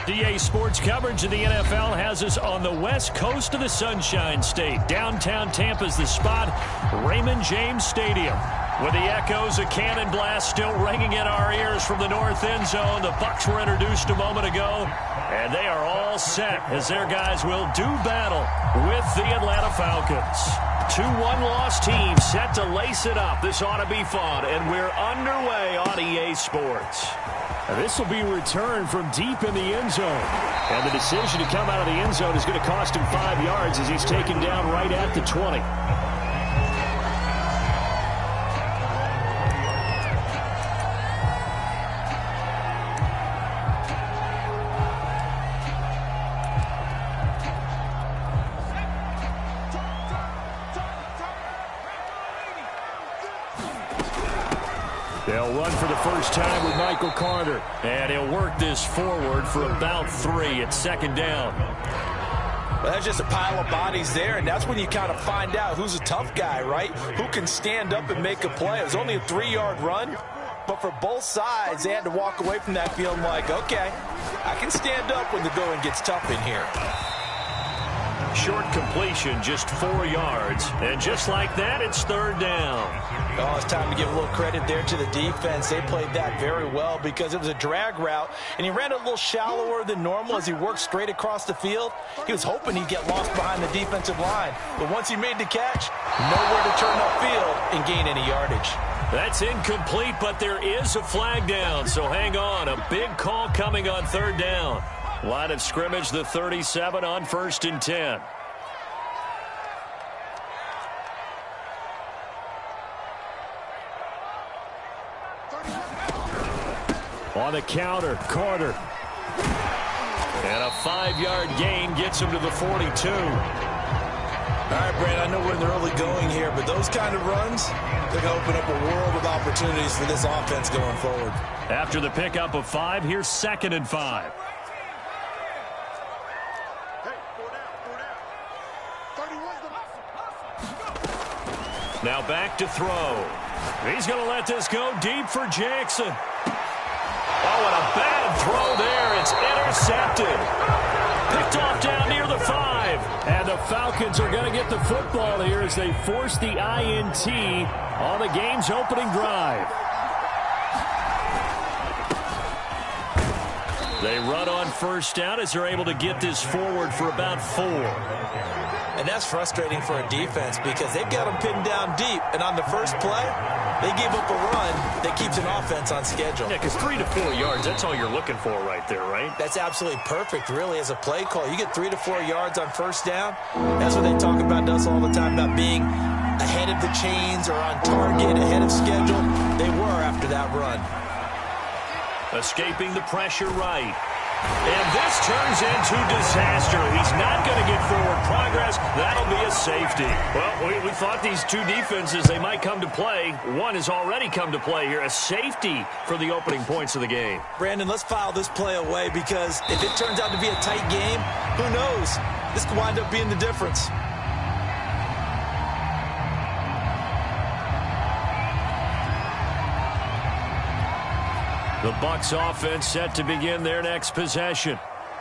DA Sports coverage of the NFL has us on the west coast of the Sunshine State. Downtown Tampa's the spot, Raymond James Stadium. With the echoes of cannon blast still ringing in our ears from the north end zone, the Bucs were introduced a moment ago, and they are all set as their guys will do battle with the Atlanta Falcons. 2 one-loss teams set to lace it up. This ought to be fun, and we're underway on EA Sports. This will be returned from deep in the end zone. And the decision to come out of the end zone is going to cost him 5 yards as he's taken down right at the 20. They'll run for the first time with Michael Carter. And he'll work this forward for about 3 at second down. Well, that's just a pile of bodies there, and that's when you kind of find out who's a tough guy, right? Who can stand up and make a play. It was only a 3-yard run, but for both sides, they had to walk away from that feeling like, okay, I can stand up when the going gets tough in here. Short completion, just 4 yards. And just like that, it's third down. Oh, it's time to give a little credit there to the defense. They played that very well because it was a drag route, and he ran a little shallower than normal as he worked straight across the field. He was hoping he'd get lost behind the defensive line. But once he made the catch, nowhere to turn upfield and gain any yardage. That's incomplete, but there is a flag down, so hang on. A big call coming on third down. Line of scrimmage, the 37 on 1st and 10. On the counter, Carter. And a 5-yard gain gets him to the 42. All right, Brad, I know we're in the early going here, but those kind of runs, they're going to open up a world of opportunities for this offense going forward. After the pickup of 5, here's 2nd and 5. Now back to throw. He's going to let this go deep for Jackson. Oh, and a bad throw there. It's intercepted. Picked off down near the 5. And the Falcons are going to get the football here as they force the INT on the game's opening drive. They run on first down as they're able to get this forward for about 4. And that's frustrating for a defense because they've got them pinned down deep. And on the first play, they gave up a run that keeps an offense on schedule. Yeah, because 3 to 4 yards, that's all you're looking for right there, right? That's absolutely perfect, really, as a play call. You get 3 to 4 yards on first down. That's what they talk about to us all the time, about being ahead of the chains or on target, ahead of schedule. They were after that run. Escaping the pressure right. And this turns into disaster. He's not going to get forward progress. That'll be a safety. Well, we thought these two defenses, they might come to play. One has already come to play here. A safety for the opening points of the game. Brandon, let's file this play away because if it turns out to be a tight game, who knows? This could wind up being the difference. The Bucs offense set to begin their next possession.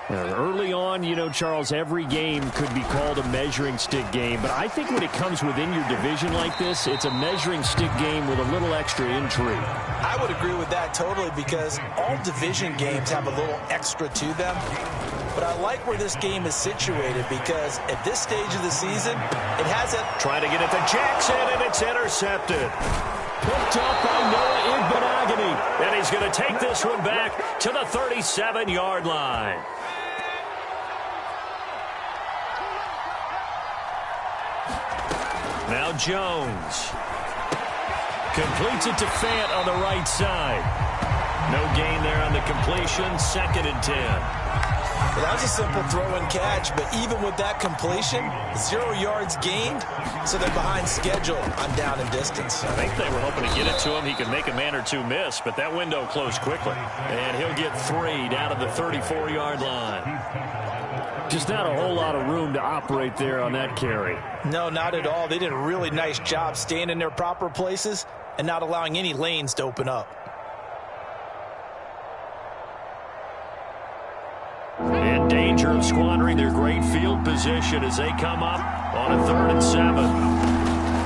Early on, you know, Charles, every game could be called a measuring stick game. But I think when it comes within your division like this, it's a measuring stick game with a little extra intrigue. I would agree with that totally because all division games have a little extra to them. But I like where this game is situated because at this stage of the season, it has it. Trying to get it to Jackson, and it's intercepted. Picked up by Noah Igbenogany. And he's going to take this one back to the 37-yard line. Now Jones. Completes it to Fant on the right side. No gain there on the completion. 2nd and 10. Well, that was a simple throw and catch, but even with that completion, 0 yards gained, so they're behind schedule on down and distance. I think they were hoping to get it to him. He could make a man or two miss, but that window closed quickly. And he'll get 3 down to the 34-yard line. Just not a whole lot of room to operate there on that carry. No, not at all. They did a really nice job staying in their proper places and not allowing any lanes to open up. Danger of squandering their great field position as they come up on a 3rd and 7.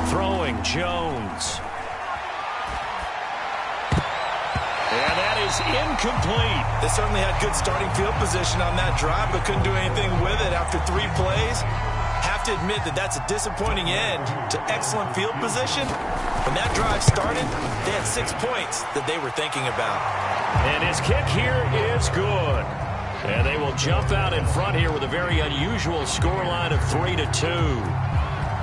Throwing Jones. And that is incomplete. They certainly had good starting field position on that drive, but couldn't do anything with it after 3 plays. Have to admit that that's a disappointing end to excellent field position. When that drive started, they had 6 points that they were thinking about. And his kick here is good. And they will jump out in front here with a very unusual scoreline of 3-2.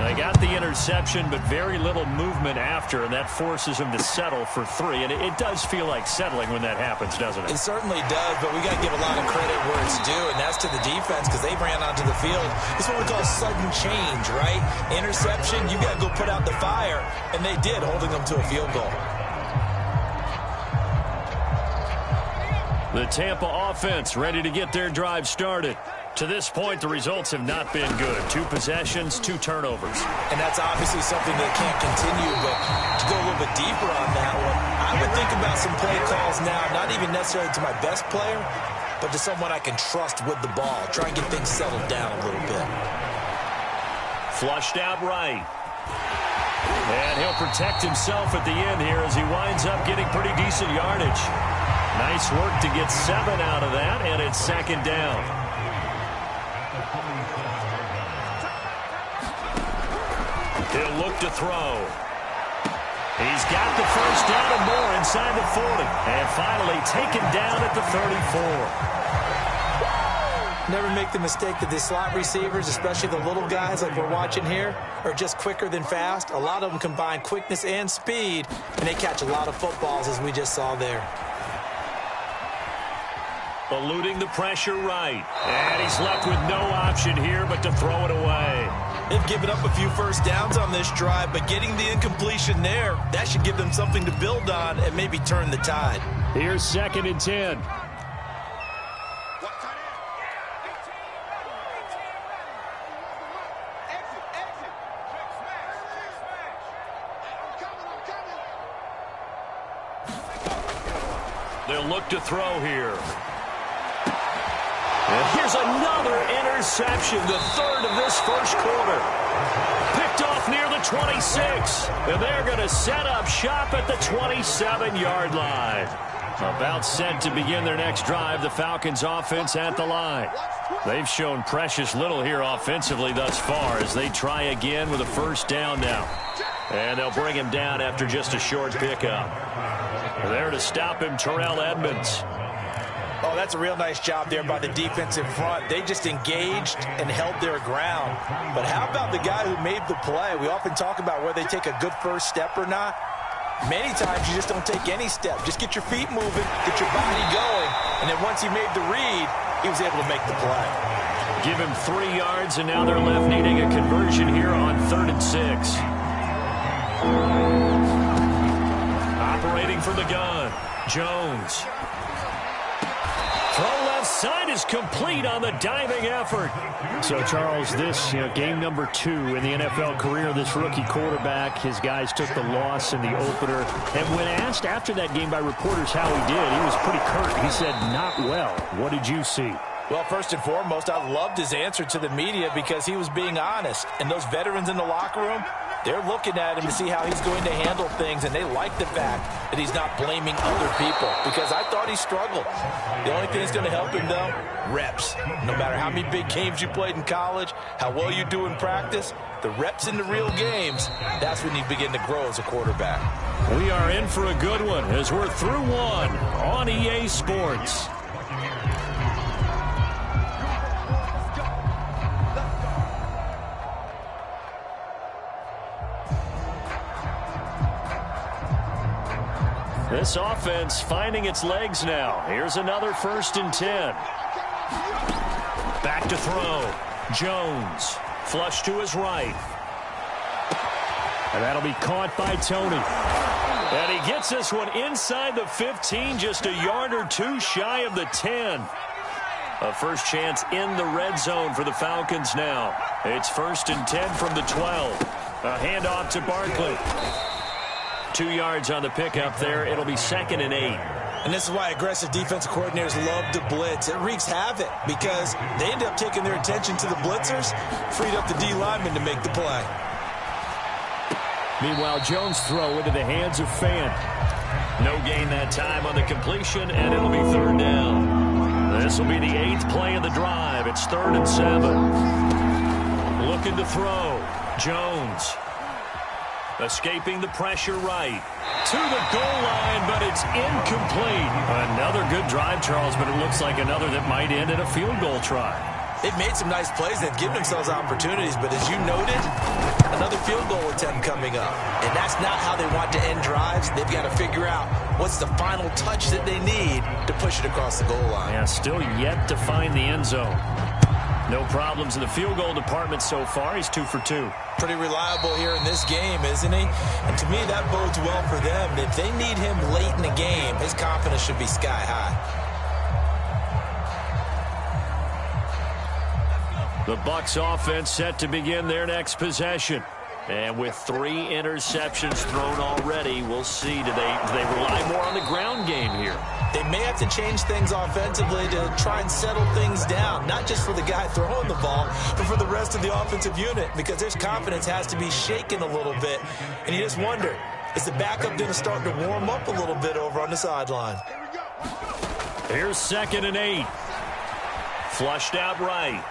They got the interception, but very little movement after, and that forces them to settle for 3. And it does feel like settling when that happens, doesn't it? It certainly does, but we got to give a lot of credit where it's due, and that's to the defense because they ran onto the field. It's what we call sudden change, right? Interception, you got to go put out the fire, and they did, holding them to a field goal. The Tampa offense ready to get their drive started. To this point, the results have not been good. 2 possessions, 2 turnovers. And that's obviously something that can't continue, but to go a little bit deeper on that one, I would think about some play calls now, not even necessarily to my best player, but to someone I can trust with the ball. Try and get things settled down a little bit. Flushed out right. And he'll protect himself at the end here as he winds up getting pretty decent yardage. Nice work to get 7 out of that, and it's 2nd down. He'll look to throw. He's got the 1st down and more inside the 40. And finally taken down at the 34. Never make the mistake that the slot receivers, especially the little guys like we're watching here, are just quicker than fast. A lot of them combine quickness and speed, and they catch a lot of footballs as we just saw there. Eluding the pressure right. And he's left with no option here but to throw it away. They've given up a few 1st downs on this drive, but getting the incompletion there, that should give them something to build on and maybe turn the tide. Here's 2nd and 10. They'll look to throw here. And here's another interception, the 3rd of this 1st quarter. Picked off near the 26. And they're going to set up shop at the 27-yard line. About set to begin their next drive, the Falcons offense at the line. They've shown precious little here offensively thus far as they try again with a 1st down now. And they'll bring him down after just a short pickup. There to stop him, Terrell Edmonds. Oh, that's a real nice job there by the defense in front. They just engaged and held their ground. But how about the guy who made the play? We often talk about whether they take a good 1st step or not. Many times you just don't take any step. Just get your feet moving, get your body going, and then once he made the read, he was able to make the play. Give him 3 yards, and now they're left needing a conversion here on 3rd and 6. Operating from the gun, Jones. Throw left side is complete on the diving effort. So, Charles, this game number 2 in the NFL career of this rookie quarterback. His guys took the loss in the opener. And when asked after that game by reporters how he did, he was pretty curt. He said, not well. What did you see? Well, first and foremost, I loved his answer to the media because he was being honest. And those veterans in the locker room, they're looking at him to see how he's going to handle things, and they like the fact that he's not blaming other people because I thought he struggled. The only thing that's going to help him, though, reps. No matter how many big games you played in college, how well you do in practice, the reps in the real games, that's when you begin to grow as a quarterback. We are in for a good one as we're through 1 on EA Sports. This offense finding its legs now. Here's another 1st and 10. Back to throw. Jones. Flush to his right. And that'll be caught by Tony. And he gets this one inside the 15, just a yard or 2 shy of the 10. A 1st chance in the red zone for the Falcons now. It's 1st and 10 from the 12. A handoff to Barkley. 2 yards on the pickup there. It'll be 2nd and 8. And this is why aggressive defensive coordinators love to blitz. It wreaks havoc because they end up taking their attention to the blitzers, freed up the D lineman to make the play. Meanwhile, Jones' throw into the hands of Fant. No gain that time on the completion, and it'll be 3rd down. This will be the 8th play of the drive. It's 3rd and 7. Looking to throw. Jones. Escaping the pressure right. To the goal line, but it's incomplete. Another good drive, Charles, but it looks like another that might end in a field goal try. They've made some nice plays. They've given themselves opportunities, but as you noted, another field goal attempt coming up. And that's not how they want to end drives. They've got to figure out what's the final touch that they need to push it across the goal line. Yeah, still yet to find the end zone. No problems in the field goal department so far. He's 2 for 2. Pretty reliable here in this game, isn't he? And to me, that bodes well for them. If they need him late in the game, his confidence should be sky high. The Bucs offense set to begin their next possession. And with 3 interceptions thrown already, we'll see. Do they rely more on the ground game here? They may have to change things offensively to try and settle things down, not just for the guy throwing the ball, but for the rest of the offensive unit, because their confidence has to be shaken a little bit. And you just wonder, is the backup going to start to warm up a little bit over on the sideline? Here's 2nd and 8. Flushed out right.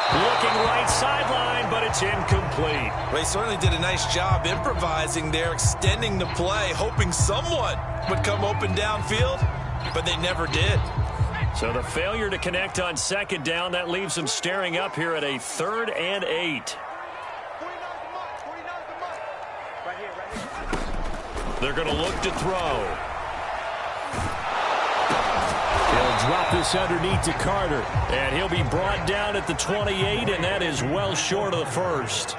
Looking right sideline, but it's incomplete. Well, he certainly did a nice job improvising there, extending the play, hoping someone would come open downfield, but they never did. So the failure to connect on 2nd down, that leaves them staring up here at a 3rd and 8. They're going to look to throw. He'll drop this underneath to Carter. And he'll be brought down at the 28, and that is well short of the first.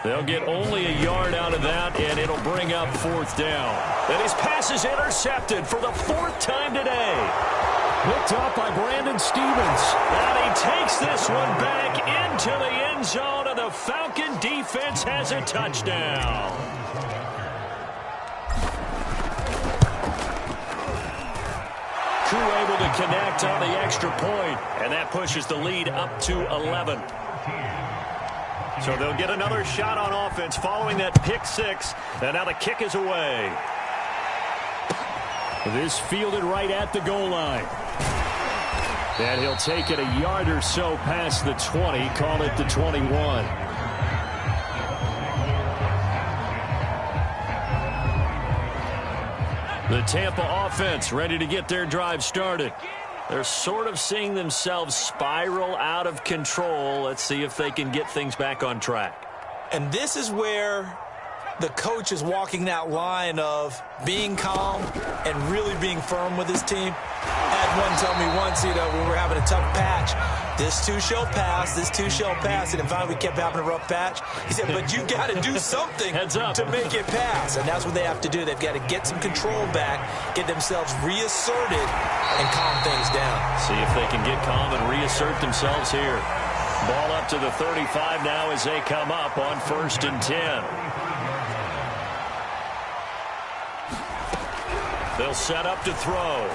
They'll get only a yard out of that, and it'll bring up 4th down. And his pass is intercepted for the 4th time today. Picked up by Brandon Stevens. And he takes this one back into the end zone, and the Falcon defense has a touchdown. Crew able to connect on the extra point, and that pushes the lead up to 11. So they'll get another shot on offense following that pick 6, and now the kick is away. This fielded right at the goal line. And he'll take it a yard or so past the 20, call it the 21. The Tampa offense ready to get their drive started. They're sort of seeing themselves spiral out of control. Let's see if they can get things back on track. And this is where the coach is walking that line of being calm and really being firm with his team. I had one tell me once, when we were having a tough patch, this too shall pass, this too shall pass. And finally we kept having a rough patch. He said, but you got to do something to make it pass. And that's what they have to do. They've got to get some control back, get themselves reasserted, and calm things down. See if they can get calm and reassert themselves here. Ball up to the 35 now as they come up on 1st and 10. They'll set up to throw.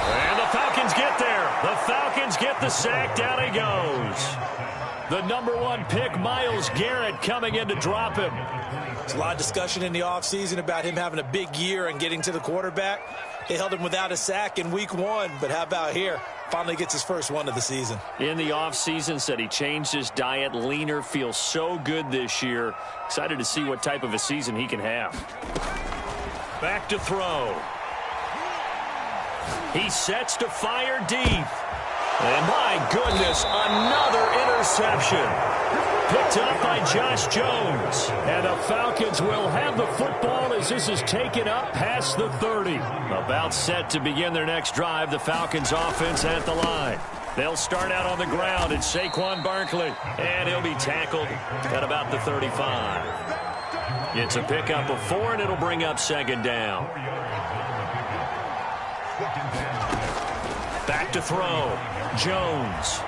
And the Falcons get there. The Falcons get the sack. Down he goes. The #1 pick, Myles Garrett, coming in to drop him. There's a lot of discussion in the offseason about him having a big year and getting to the quarterback. They held him without a sack in week 1, but how about here? Finally gets his first one of the season. In the offseason, said he changed his diet, leaner, feels so good this year. Excited to see what type of a season he can have. Back to throw. He sets to fire deep. And my goodness, another interception. Picked up by Josh Jones. And the Falcons will have the football as this is taken up past the 30. About set to begin their next drive, the Falcons offense at the line. They'll start out on the ground. It's Saquon Barkley. And he'll be tackled at about the 35. It's a pickup of 4, and it'll bring up 2nd down. Back to throw. Jones.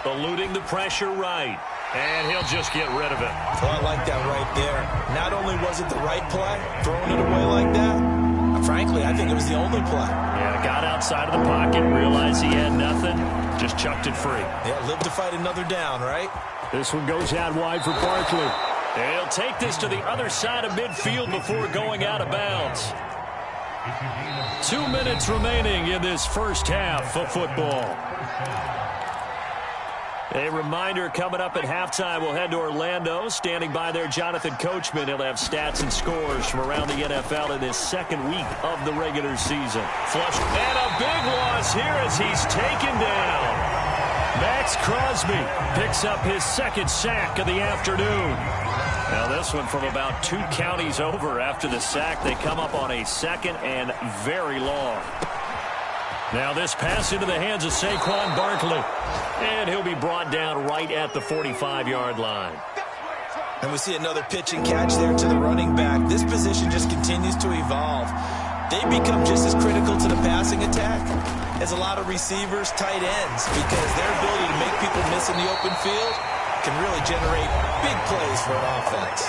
Eluding the pressure right. And he'll just get rid of it. Well, I like that right there. Not only was it the right play, throwing it away like that, frankly, I think it was the only play. Yeah, got outside of the pocket, realized he had nothing, just chucked it free. Yeah, live to fight another down, right? This one goes out wide for Barkley. He'll take this to the other side of midfield before going out of bounds. 2 minutes remaining in this first half of football. A reminder coming up at halftime, we'll head to Orlando. Standing by there, Jonathan Coachman. He'll have stats and scores from around the NFL in this second week of the regular season. Flush, and a big loss here as he's taken down. Max Crosby picks up his second sack of the afternoon. Now this one from about 2 counties over after the sack. They come up on a second and very long. Now this pass into the hands of Saquon Barkley. And he'll be brought down right at the 45-yard line. And we see another pitch and catch there to the running back. This position just continues to evolve. They become just as critical to the passing attack as a lot of receivers, tight ends, because their ability to make people miss in the open field can really generate big plays for an offense.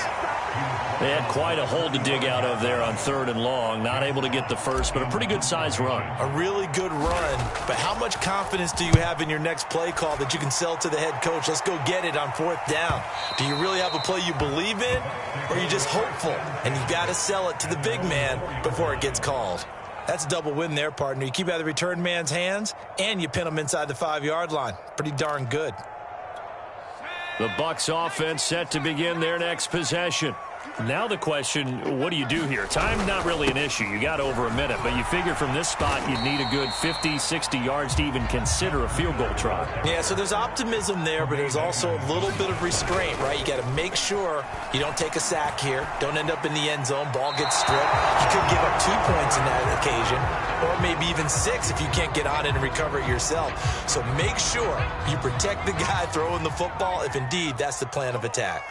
They had quite a hole to dig out of there on 3rd and long. Not able to get the first, but a pretty good-sized run. A really good run, but how much confidence do you have in your next play call that you can sell to the head coach? Let's go get it on 4th down. Do you really have a play you believe in, or are you just hopeful? And you got to sell it to the big man before it gets called. That's a double win there, partner. You keep out of the return man's hands, and you pin him inside the 5-yard line. Pretty darn good. The Bucs offense set to begin their next possession. Now the question, what do you do here? Time not really an issue. You got over a minute, but you figure from this spot you'd need a good 50, 60 yards to even consider a field goal try. Yeah, so there's optimism there, but there's also a little bit of restraint, right? You got to make sure you don't take a sack here. Don't end up in the end zone. Ball gets stripped. You could give up 2 points in that occasion, or maybe even 6 if you can't get on it and recover it yourself. So make sure you protect the guy throwing the football if indeed that's the plan of attack.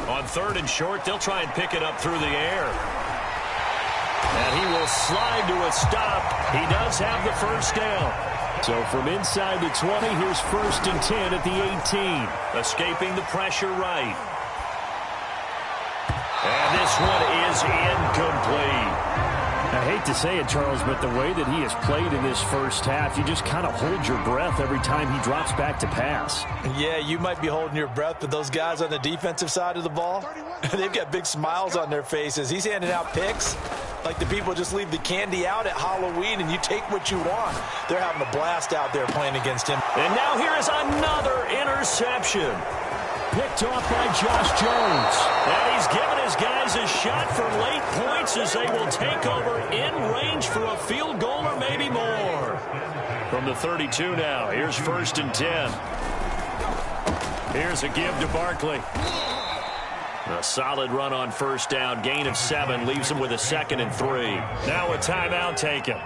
On 3rd and short, they'll try and pick it up through the air. And he will slide to a stop. He does have the first down. So from inside the 20, here's 1st and 10 at the 18. Escaping the pressure right. And this one is incomplete. I hate to say it, Charles, but the way that he has played in this first half, you just kind of hold your breath every time he drops back to pass. Yeah, you might be holding your breath, but those guys on the defensive side of the ball, they've got big smiles on their faces. He's handing out picks like the people just leave the candy out at Halloween and you take what you want. They're having a blast out there playing against him. And now here is another interception. Picked off by Josh Jones. And he's given his guys a shot for late points as they will take over in range for a field goal or maybe more. From the 32 now, here's 1st and 10. Here's a give to Barkley. A solid run on 1st down. Gain of 7 leaves him with a 2nd and 3. Now a timeout taken.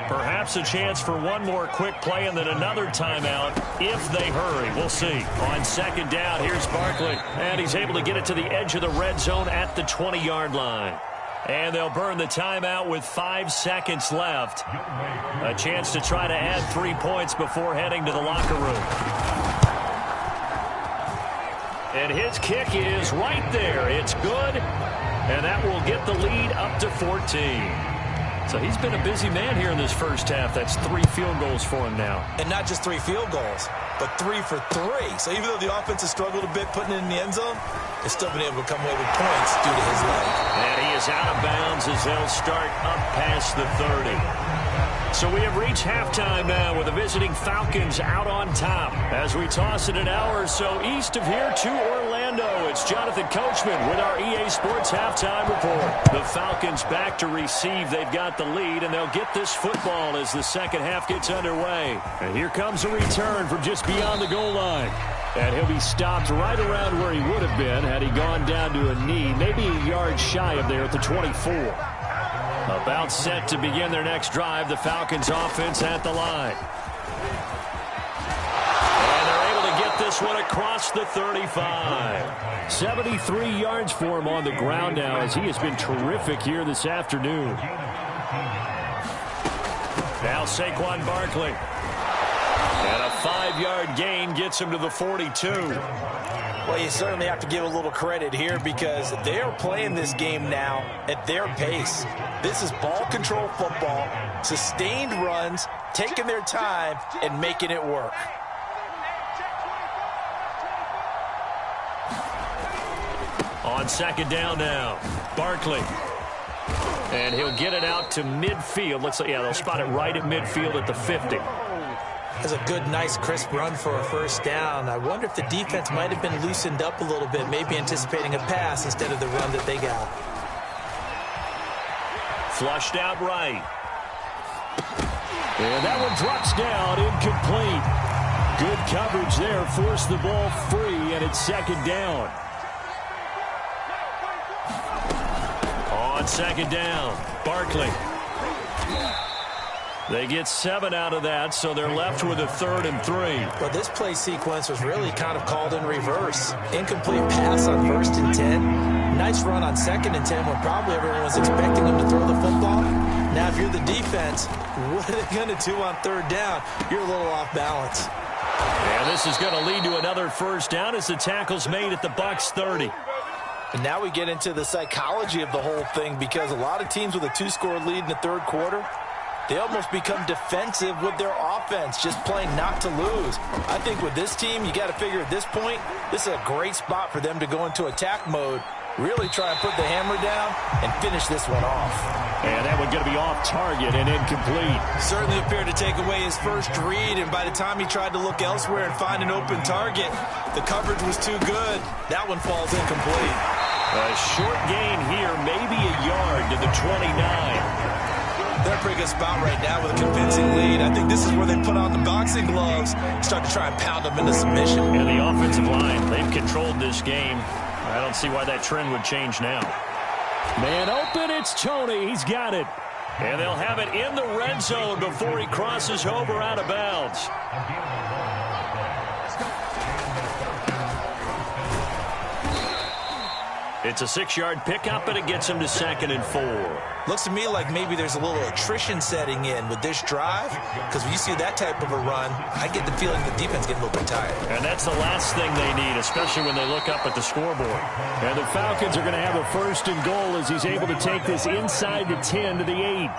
Perhaps a chance for one more quick play and then another timeout if they hurry. We'll see. On 2nd down, here's Barkley. And he's able to get it to the edge of the red zone at the 20-yard line. And they'll burn the timeout with 5 seconds left. A chance to try to add 3 points before heading to the locker room. And his kick is right there. It's good. And that will get the lead up to 14. So he's been a busy man here in this first half. That's 3 field goals for him now. And not just 3 field goals, but 3 for 3. So even though the offense has struggled a bit putting it in the end zone, they've still been able to come away with points due to his leg. And he is out of bounds as they'll start up past the 30. So we have reached halftime now with the visiting Falcons out on top. As we toss it an hour or so east of here to Orlando, it's Jonathan Coachman with our EA Sports Halftime Report. The Falcons back to receive. They've got the lead, and they'll get this football as the second half gets underway. And here comes a return from just beyond the goal line. And he'll be stopped right around where he would have been had he gone down to a knee, maybe a yard shy of there at the 24. About set to begin their next drive, the Falcons offense at the line. And they're able to get this one across the 35. 73 yards for him on the ground now as he has been terrific here this afternoon. Now Saquon Barkley. And a 5-yard gain gets him to the 42. Well, you certainly have to give a little credit here because they are playing this game now at their pace. This is ball control football, sustained runs, taking their time, and making it work. On second down now, Barkley. And he'll get it out to midfield. Looks like, yeah, they'll spot it right at midfield at the 50. That's a good, nice, crisp run for a first down. I wonder if the defense might have been loosened up a little bit, maybe anticipating a pass instead of the run that they got. Flushed out right. And that one drops down, incomplete. Good coverage there, forced the ball free, and it's second down. On second down, Barkley. They get 7 out of that, so they're left with a 3rd and 3. Well, this play sequence was really kind of called in reverse. Incomplete pass on 1st and 10. Nice run on 2nd and 10 when probably everyone was expecting them to throw the football. Now, if you're the defense, what are they going to do on 3rd down? You're a little off balance. And this is going to lead to another first down as the tackle's made at the Bucs 30. And now we get into the psychology of the whole thing because a lot of teams with a 2-score lead in the 3rd quarter, they almost become defensive with their offense, just playing not to lose. I think with this team, you got to figure at this point, this is a great spot for them to go into attack mode, really try and put the hammer down and finish this one off. And that one going to be off target and incomplete. Certainly appeared to take away his first read, and by the time he tried to look elsewhere and find an open target, the coverage was too good. That one falls incomplete. A short gain here, maybe a yard to the 29. They're a pretty good spot right now with a convincing lead. I think this is where they put on the boxing gloves, start to try and pound them into submission. And the offensive line, they've controlled this game. I don't see why that trend would change now. Man open, it's Tony. He's got it. And they'll have it in the red zone before he crosses over out of bounds. It's a 6-yard pickup, and it gets him to 2nd and 4. Looks to me like maybe there's a little attrition setting in with this drive, because when you see that type of a run, I get the feeling the defense getting a little bit tired. And that's the last thing they need, especially when they look up at the scoreboard. And the Falcons are going to have a 1st and goal as he's able to take this inside the 10 to the 8.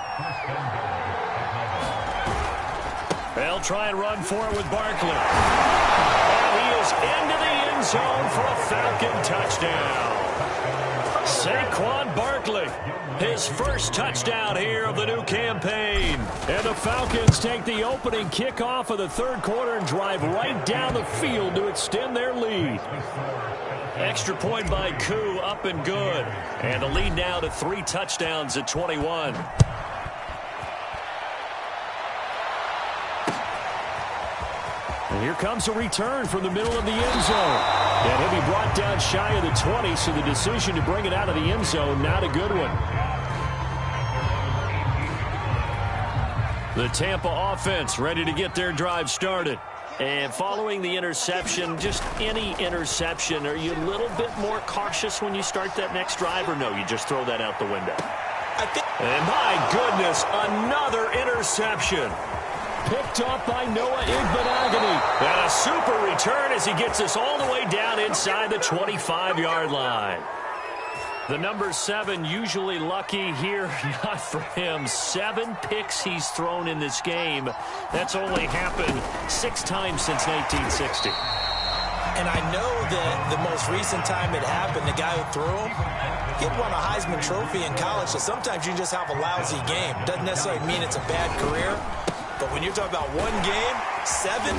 They'll try and run for it with Barkley. And he is into the end zone for a Falcon touchdown. Saquon Barkley, his first touchdown here of the new campaign. And the Falcons take the opening kickoff of the 3rd quarter and drive right down the field to extend their lead. Extra point by Koo, up and good. And the lead now to 3 touchdowns at 21. And here comes a return from the middle of the end zone. And he'll be brought down shy of the 20, so the decision to bring it out of the end zone, not a good one. The Tampa offense ready to get their drive started. And following the interception, just any interception, are you a little bit more cautious when you start that next drive, or no, you just throw that out the window? And my goodness, another interception. Picked off by Noah Igbenogany. And a super return as he gets us all the way down inside the 25-yard line. The number 7 usually lucky here, not for him. 7 picks he's thrown in this game. That's only happened 6 times since 1960. And I know that the most recent time it happened, the guy who threw him, he had won a Heisman Trophy in college, so sometimes you just have a lousy game. Doesn't necessarily mean it's a bad career. But when you're talking about 1 game, 7,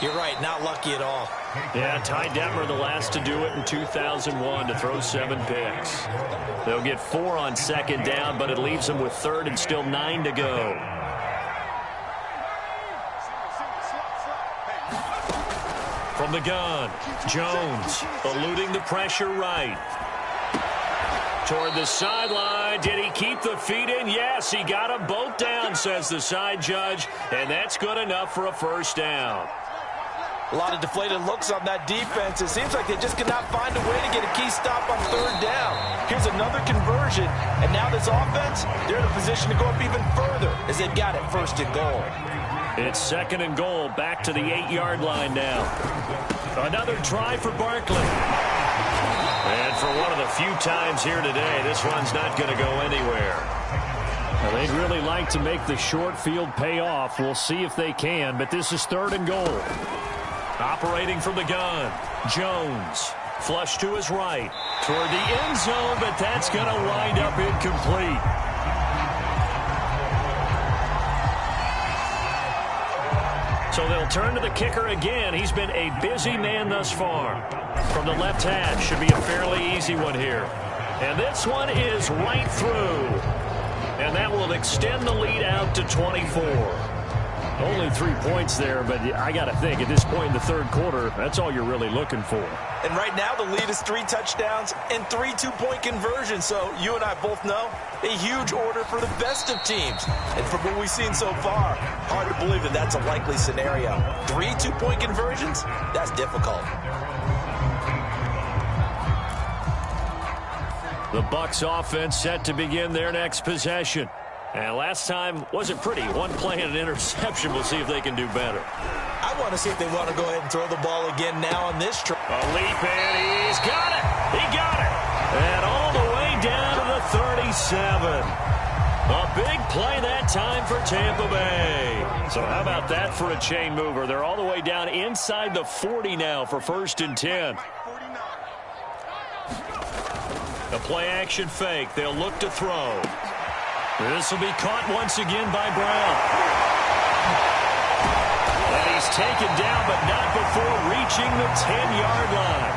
you're right, not lucky at all. Yeah, Ty Detmer the last to do it in 2001 to throw 7 picks. They'll get 4 on 2nd down, but it leaves them with 3rd and still 9 to go. From the gun, Jones eluding the pressure right. Toward the sideline. Did he keep the feet in? Yes, he got them both down, says the side judge, and that's good enough for a first down. A lot of deflated looks on that defense. It seems like they just could not find a way to get a key stop on third down. Here's another conversion, and now this offense, they're in a position to go up even further as they've got it first and goal. It's second and goal, back to the 8-yard line now. Another try for Barkley. And for one of the few times here today, this run's not going to go anywhere. Well, they'd really like to make the short field pay off. We'll see if they can, but this is third and goal. Operating from the gun, Jones. Flush to his right, toward the end zone, but that's going to wind up incomplete. So they'll turn to the kicker again. He's been a busy man thus far. From the left hash, should be a fairly easy one here. And this one is right through. And that will extend the lead out to 24. Only 3 points there, but I got to think at this point in the third quarter, that's all you're really looking for. And right now the lead is 3 touchdowns and 3 two-point conversions. So you and I both know a huge order for the best of teams. And from what we've seen so far, hard to believe that that's a likely scenario. 3 two-point conversions? That's difficult. The Bucs offense set to begin their next possession. And last time wasn't pretty. One play and an interception. We'll see if they can do better. I want to see if they want to go ahead and throw the ball again now on this try. A leap, and he's got it. He got it. And all the way down to the 37. A big play that time for Tampa Bay. So how about that for a chain mover? They're all the way down inside the 40 now for 1st and 10. A play-action fake. They'll look to throw. This will be caught once again by Brown. And he's taken down, but not before reaching the 10-yard line.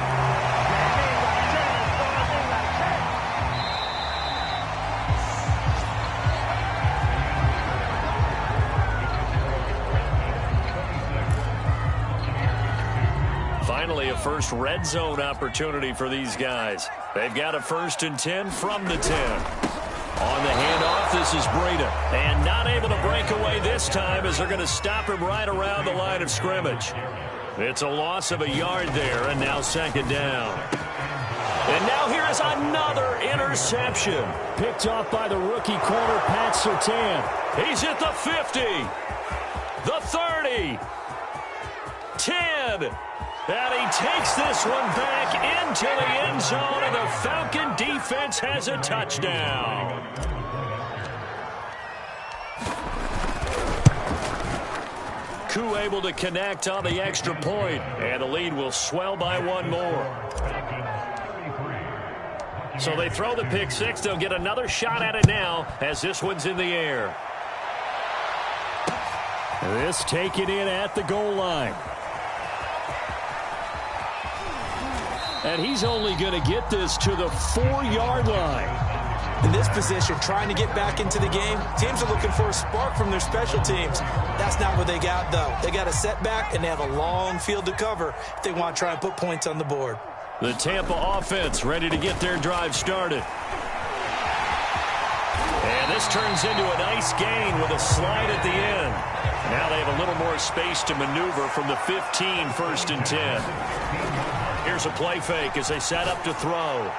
Finally, a first red zone opportunity for these guys. They've got a 1st and 10 from the 10. On the handoff, this is Breida. And not able to break away this time as they're going to stop him right around the line of scrimmage. It's a loss of a yard there, and now 2nd down. And now here is another interception. Picked off by the rookie corner, Pat Surtain. He's at the 50, the 30, 10. And he takes this one back into the end zone, and the Falcon defense has a touchdown. Koo able to connect on the extra point, and the lead will swell by 1 more. So they throw the pick six. They'll get another shot at it now as this one's in the air. This taken in at the goal line. And he's only going to get this to the 4-yard line. In this position, trying to get back into the game, teams are looking for a spark from their special teams. That's not what they got, though. They got a setback, and they have a long field to cover if they want to try and put points on the board. The Tampa offense ready to get their drive started. And this turns into a nice gain with a slide at the end. Now they have a little more space to maneuver from the 15, 1st and 10. Here's a play fake as they set up to throw.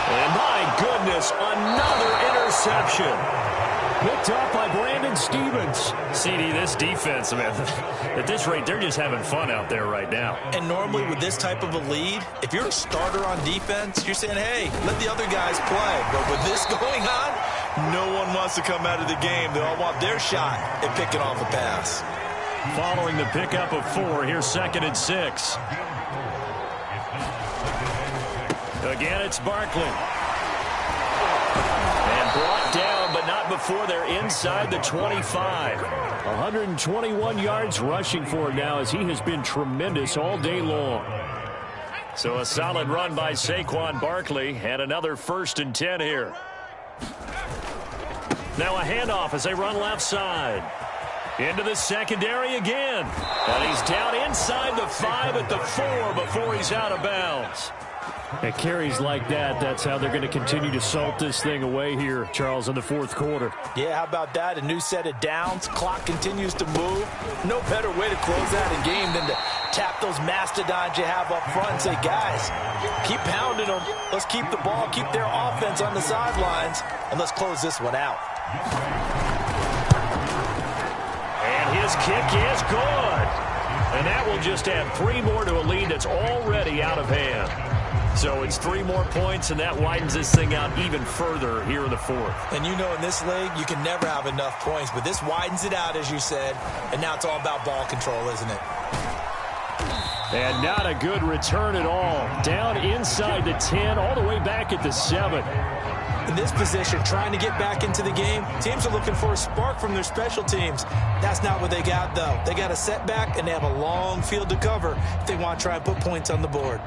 And my goodness, another interception. Picked off by Brandon Stevens. CD, this defense, man, at this rate, they're just having fun out there right now. And normally with this type of a lead, if you're a starter on defense, you're saying, hey, let the other guys play. But with this going on, no one wants to come out of the game. They all want their shot at picking off a pass. Following the pickup of 4, here's 2nd and 6. Again, it's Barkley. And brought down, but not before they're inside the 25. 121 yards rushing for him now as he has been tremendous all day long. So a solid run by Saquon Barkley and another 1st and 10 here. Now a handoff as they run left side. Into the secondary again. And he's down inside the 5 at the 4 before he's out of bounds. And carries like that, that's how they're going to continue to salt this thing away here, Charles, in the fourth quarter. Yeah, how about that? A new set of downs. Clock continues to move. No better way to close out a game than to tap those mastodons you have up front and say, guys, keep pounding them. Let's keep the ball, keep their offense on the sidelines, and let's close this one out. And his kick is good. And that will just add 3 more to a lead that's already out of hand. So it's 3 more points, and that widens this thing out even further here in the fourth. And you know in this league, you can never have enough points, but this widens it out, as you said, and now it's all about ball control, isn't it? And not a good return at all. Down inside the 10, all the way back at the 7. In this position, trying to get back into the game, teams are looking for a spark from their special teams. That's not what they got, though. They got a setback, and they have a long field to cover if they want to try and put points on the board.